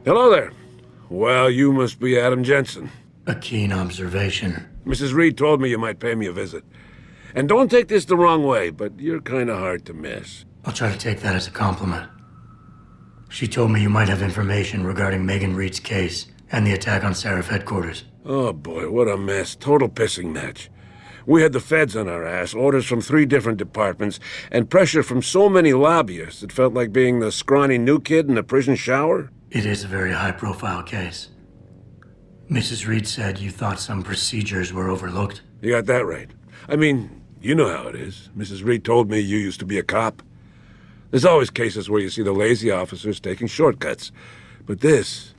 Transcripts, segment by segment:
Hello there. Well, you must be Adam Jensen. A keen observation. Mrs. Reed told me you might pay me a visit. And don't take this the wrong way, but you're kind of hard to miss. I'll try to take that as a compliment. She told me you might have information regarding Megan Reed's case and the attack on Seraph headquarters. Oh boy, what a mess. Total pissing match. We had the feds on our ass, orders from 3 different departments, and pressure from so many lobbyists it felt like being the scrawny new kid in a prison shower. It is a very high-profile case. Mrs. Reed said you thought some procedures were overlooked. You got that right. I mean, you know how it is. Mrs. Reed told me you used to be a cop. There's always cases where you see the lazy officers taking shortcuts. But this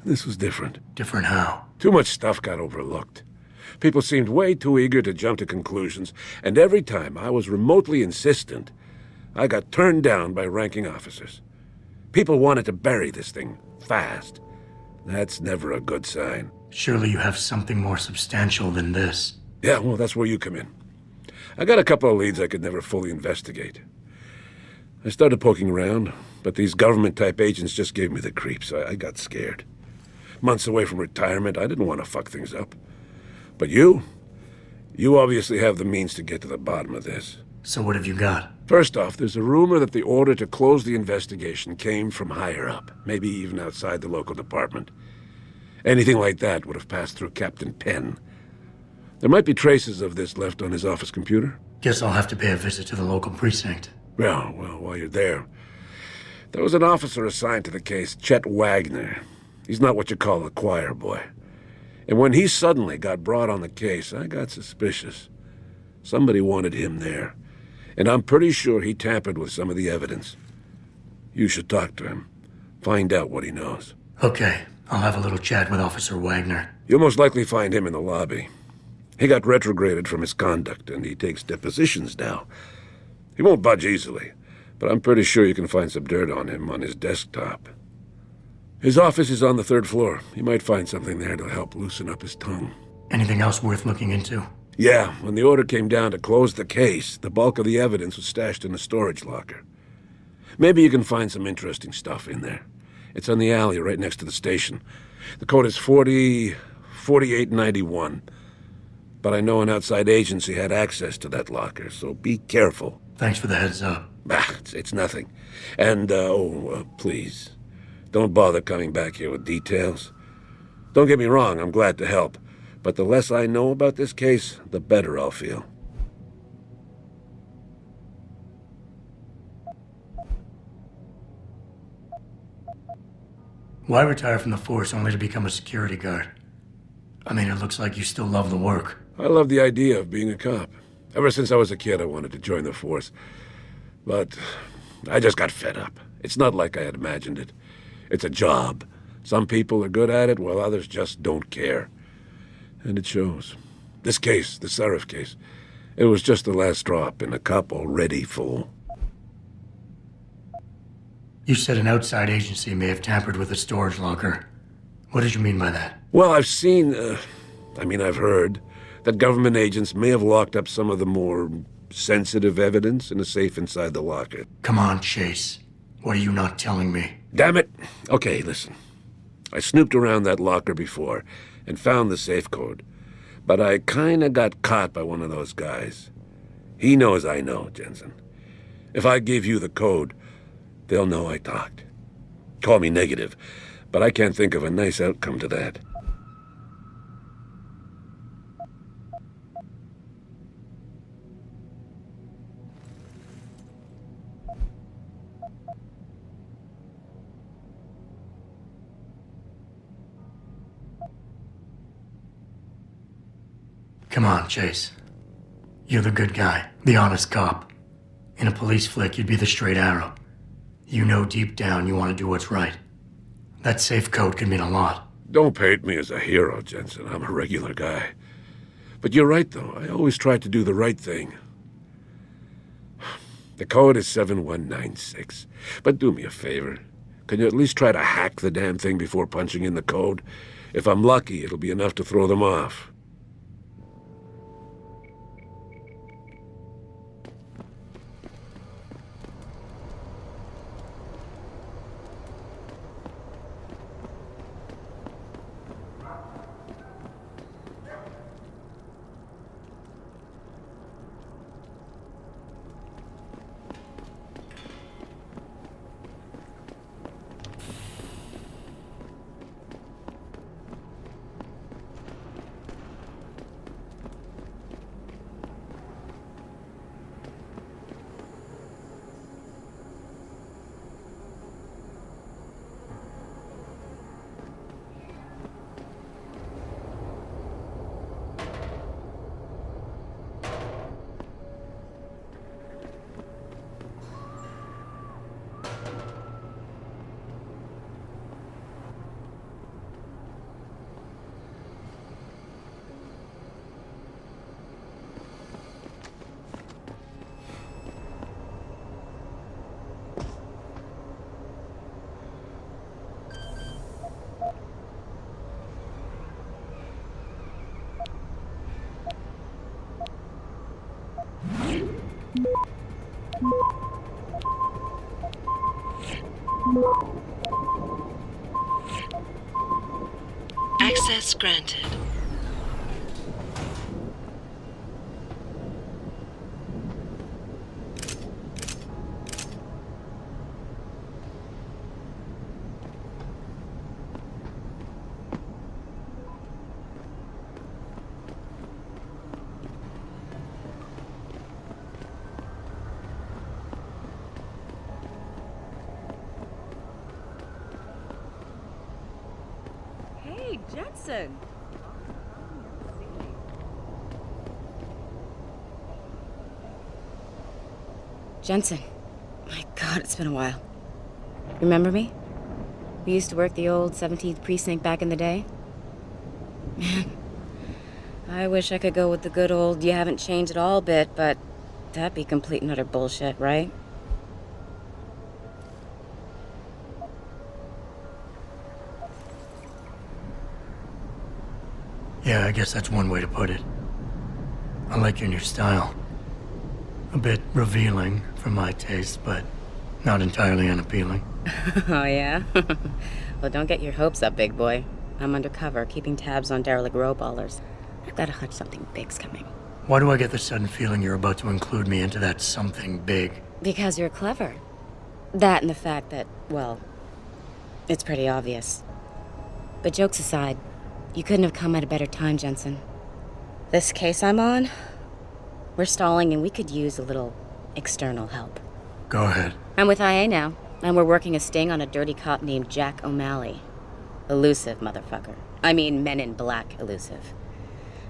was different. Different how? Too much stuff got overlooked. People seemed way too eager to jump to conclusions, and every time I was remotely insistent, I got turned down by ranking officers. People wanted to bury this thing fast. That's never a good sign. Surely you have something more substantial than this. Yeah, well, that's where you come in. I got a couple of leads I could never fully investigate. I started poking around, but these government-type agents just gave me the creeps. I got scared. Months away from retirement, I didn't want to fuck things up. But you obviously have the means to get to the bottom of this. So what have you got? First off, there's a rumor that the order to close the investigation came from higher up, maybe even outside the local department. Anything like that would have passed through Captain Penn. There might be traces of this left on his office computer. Guess I'll have to pay a visit to the local precinct. Well, while you're there, there was an officer assigned to the case, Chet Wagner. He's not what you call a choir boy. And when he suddenly got brought on the case, I got suspicious. Somebody wanted him there. And I'm pretty sure he tampered with some of the evidence. You should talk to him. Find out what he knows. Okay, I'll have a little chat with Officer Wagner. You'll most likely find him in the lobby. He got retrograded from his conduct, and he takes depositions now. He won't budge easily, but I'm pretty sure you can find some dirt on him on his desktop. His office is on the 3rd floor. You might find something there to help loosen up his tongue. Anything else worth looking into? Yeah, when the order came down to close the case, the bulk of the evidence was stashed in a storage locker. Maybe you can find some interesting stuff in there. It's on the alley right next to the station. The code is 4891. But I know an outside agency had access to that locker, so be careful. Thanks for the heads up. It's nothing. And, please, don't bother coming back here with details. Don't get me wrong, I'm glad to help. But the less I know about this case, the better I'll feel. Why retire from the force only to become a security guard? I mean, it looks like you still love the work. I love the idea of being a cop. Ever since I was a kid, I wanted to join the force. But I just got fed up. It's not like I had imagined it. It's a job. Some people are good at it, while others just don't care. And it shows. This case, the Seraph case, it was just the last drop in a cup already full. You said an outside agency may have tampered with a storage locker. What did you mean by that? Well, I've heard that government agents may have locked up some of the more sensitive evidence in a safe inside the locker. Come on, Chase. What are you not telling me? Damn it! Okay, listen. I snooped around that locker before and found the safe code. But I kinda got caught by one of those guys. He knows I know, Jensen. If I give you the code, they'll know I talked. Call me negative, but I can't think of a nice outcome to that. Come on, Chase. You're the good guy, the honest cop. In a police flick, you'd be the straight arrow. You know deep down you want to do what's right. That safe code could mean a lot. Don't paint me as a hero, Jensen. I'm a regular guy. But you're right, though. I always try to do the right thing. The code is 7196. But do me a favor. Can you at least try to hack the damn thing before punching in the code? If I'm lucky, it'll be enough to throw them off. Access granted. Hey, Jensen. Jensen. My God, it's been a while. Remember me? We used to work the old 17th precinct back in the day. Man, I wish I could go with the good old you haven't changed at all bit, but that'd be complete and utter bullshit, right? Yeah, I guess that's one way to put it. I like your new style. A bit revealing for my taste, but not entirely unappealing. Oh, yeah? Well, don't get your hopes up, big boy. I'm undercover, keeping tabs on derelict row ballers. I've got a hunch something big's coming. Why do I get the sudden feeling you're about to include me into that something big? Because you're clever. That and the fact that, well, it's pretty obvious. But jokes aside, you couldn't have come at a better time, Jensen. This case I'm on, we're stalling and we could use a little external help. Go ahead. I'm with IA now, and we're working a sting on a dirty cop named Jack O'Malley. Elusive motherfucker. I mean, Men in Black elusive.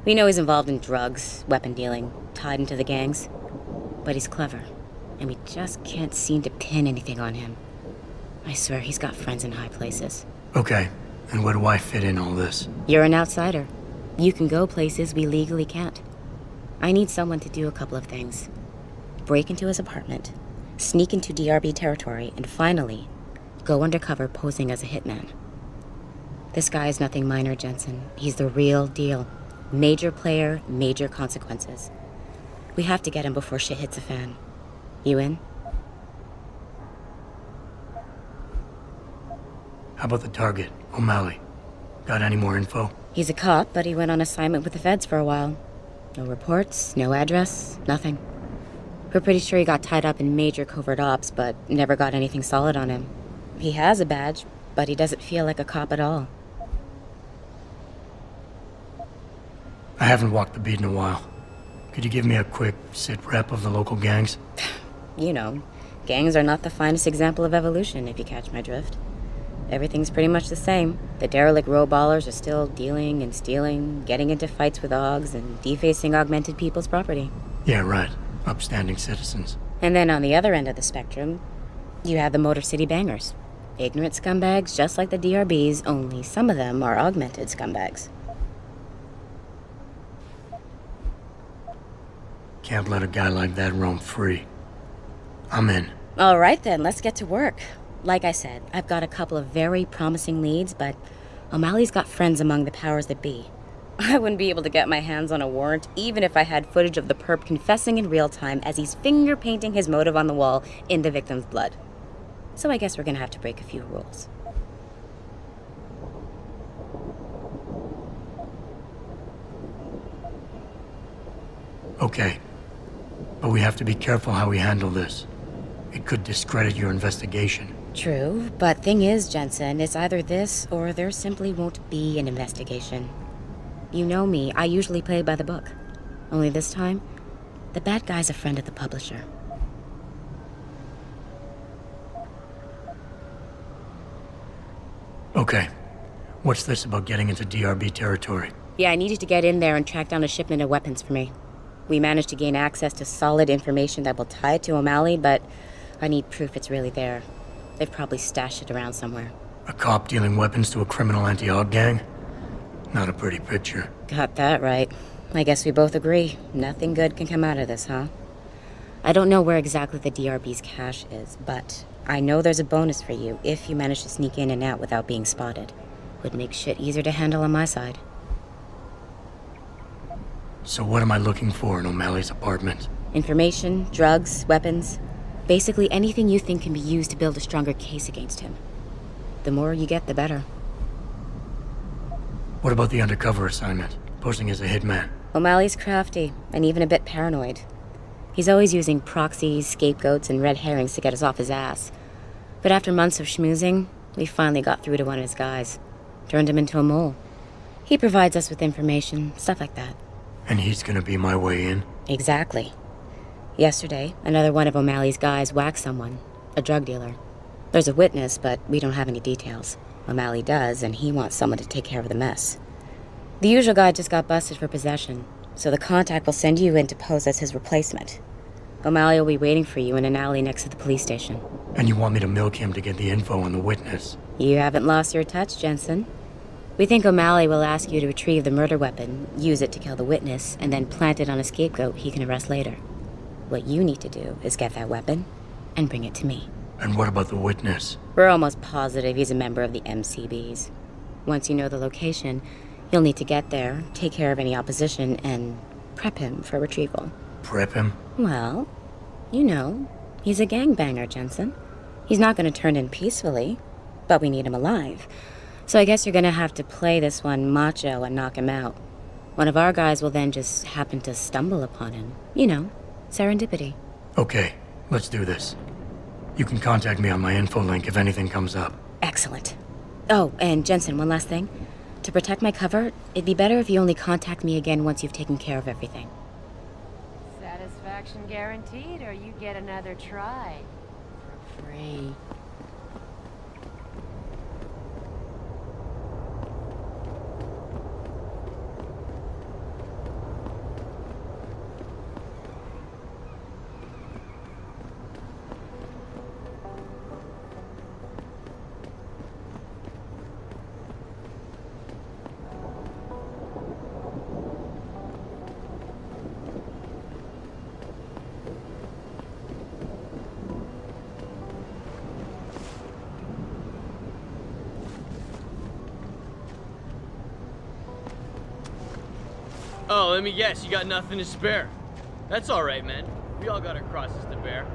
We know he's involved in drugs, weapon dealing, tied into the gangs. But he's clever, and we just can't seem to pin anything on him. I swear he's got friends in high places. Okay, and where do I fit in all this? You're an outsider. You can go places we legally can't. I need someone to do a couple of things. Break into his apartment, sneak into DRB territory, and finally, go undercover posing as a hitman. This guy is nothing minor, Jensen. He's the real deal. Major player, major consequences. We have to get him before shit hits the fan. You in? How about the target, O'Malley? Got any more info? He's a cop, but he went on assignment with the feds for a while. No reports, no address, nothing. We're pretty sure he got tied up in major covert ops, but never got anything solid on him. He has a badge, but he doesn't feel like a cop at all. I haven't walked the beat in a while. Could you give me a quick sit rep of the local gangs? You know, gangs are not the finest example of evolution, if you catch my drift. Everything's pretty much the same. The derelict row ballers are still dealing and stealing, getting into fights with OGs, and defacing augmented people's property. Yeah, right. Upstanding citizens. And then on the other end of the spectrum, you have the Motor City bangers. Ignorant scumbags just like the DRBs, only some of them are augmented scumbags. Can't let a guy like that roam free. I'm in. All right then, let's get to work. Like I said, I've got a couple of very promising leads, but O'Malley's got friends among the powers that be. I wouldn't be able to get my hands on a warrant even if I had footage of the perp confessing in real time as he's finger painting his motive on the wall in the victim's blood. So I guess we're gonna have to break a few rules. Okay. But we have to be careful how we handle this. It could discredit your investigation. True, but thing is, Jensen, it's either this or there simply won't be an investigation. You know me, I usually play by the book. Only this time, the bad guy's a friend of the publisher. Okay. What's this about getting into DRB territory? Yeah, I needed to get in there and track down a shipment of weapons for me. We managed to gain access to solid information that will tie it to O'Malley, but I need proof it's really there. They've probably stashed it around somewhere. A cop dealing weapons to a criminal anti-AUG gang? Not a pretty picture. Got that right. I guess we both agree. Nothing good can come out of this, huh? I don't know where exactly the DRB's cache is, but I know there's a bonus for you if you manage to sneak in and out without being spotted. Would make shit easier to handle on my side. So what am I looking for in O'Malley's apartment? Information, drugs, weapons. Basically anything you think can be used to build a stronger case against him. The more you get, the better. What about the undercover assignment? Posing as a hitman? O'Malley's crafty, and even a bit paranoid. He's always using proxies, scapegoats, and red herrings to get us off his ass. But after months of schmoozing, we finally got through to one of his guys. Turned him into a mole. He provides us with information, stuff like that. And he's gonna be my way in? Exactly. Yesterday, another one of O'Malley's guys whacked someone, a drug dealer. There's a witness, but we don't have any details. O'Malley does, and he wants someone to take care of the mess. The usual guy just got busted for possession, so the contact will send you in to pose as his replacement. O'Malley will be waiting for you in an alley next to the police station. And you want me to milk him to get the info on the witness? You haven't lost your touch, Jensen. We think O'Malley will ask you to retrieve the murder weapon, use it to kill the witness, and then plant it on a scapegoat he can arrest later. What you need to do is get that weapon and bring it to me. And what about the witness? We're almost positive he's a member of the MCBs. Once you know the location, you'll need to get there, take care of any opposition, and prep him for retrieval. Prep him? Well, you know, he's a gangbanger, Jensen. He's not going to turn in peacefully, but we need him alive. So I guess you're going to have to play this one macho and knock him out. One of our guys will then just happen to stumble upon him. You know, serendipity. Okay, let's do this. You can contact me on my info link if anything comes up. Excellent. Oh, and Jensen, one last thing. To protect my cover, it'd be better if you only contact me again once you've taken care of everything. Satisfaction guaranteed, or you get another try. For free. Oh, let me guess, you got nothing to spare. That's alright, man. We all got our crosses to bear.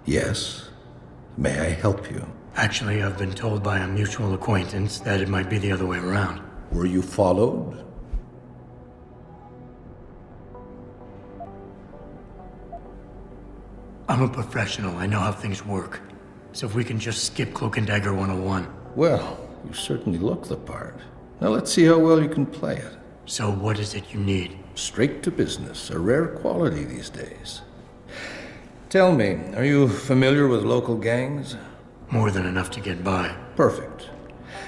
Yes. May I help you? Actually, I've been told by a mutual acquaintance that it might be the other way around. Were you followed? I'm a professional. I know how things work. So if we can just skip Cloak and Dagger 101. Well, you certainly look the part. Now let's see how well you can play it. So what is it you need? Straight to business, a rare quality these days. Tell me, are you familiar with local gangs? More than enough to get by. Perfect.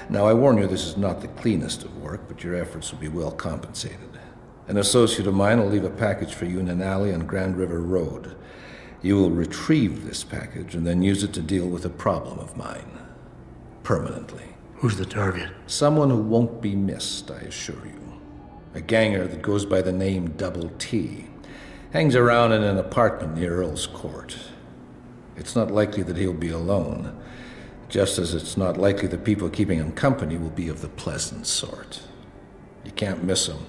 Now I warn you, this is not the cleanest of work, but your efforts will be well compensated. An associate of mine will leave a package for you in an alley on Grand River Road. You will retrieve this package and then use it to deal with a problem of mine. Permanently. Who's the target? Someone who won't be missed, I assure you. A ganger that goes by the name Double T. Hangs around in an apartment near Earl's Court. It's not likely that he'll be alone, just as it's not likely the people keeping him company will be of the pleasant sort. You can't miss him.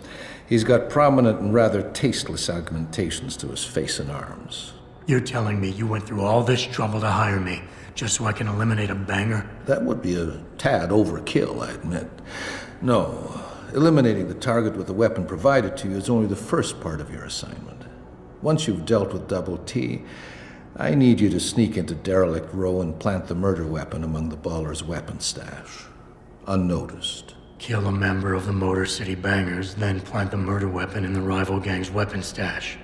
He's got prominent and rather tasteless augmentations to his face and arms. You're telling me you went through all this trouble to hire me just so I can eliminate a banger? That would be a tad overkill, I admit. No, eliminating the target with the weapon provided to you is only the first part of your assignment. Once you've dealt with Double T, I need you to sneak into Derelict Row and plant the murder weapon among the Baller's weapon stash. Unnoticed. Kill a member of the Motor City Bangers, then plant the murder weapon in the rival gang's weapon stash.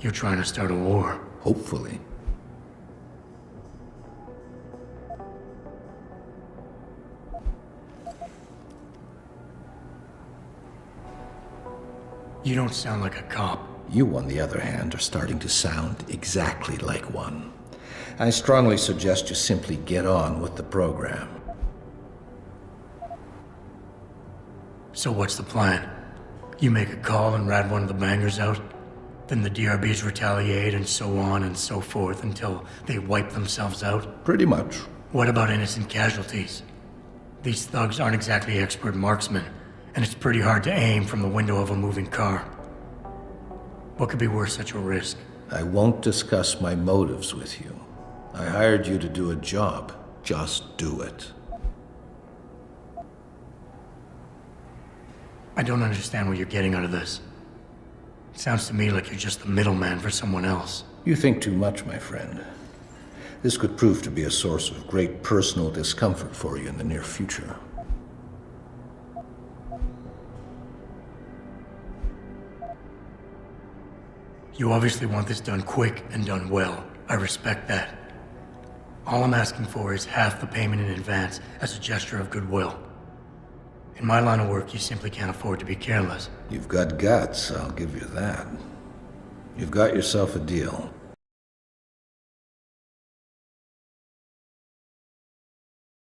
You're trying to start a war. Hopefully. You don't sound like a cop. You, on the other hand, are starting to sound exactly like one. I strongly suggest you simply get on with the program. So what's the plan? You make a call and rat one of the bangers out? Then the DRBs retaliate and so on and so forth until they wipe themselves out? Pretty much. What about innocent casualties? These thugs aren't exactly expert marksmen, and it's pretty hard to aim from the window of a moving car. What could be worth such a risk? I won't discuss my motives with you. I hired you to do a job. Just do it. I don't understand what you're getting out of this. It sounds to me like you're just the middleman for someone else. You think too much, my friend. This could prove to be a source of great personal discomfort for you in the near future. You obviously want this done quick and done well. I respect that. All I'm asking for is half the payment in advance as a gesture of goodwill. In my line of work, you simply can't afford to be careless. You've got guts, I'll give you that. You've got yourself a deal.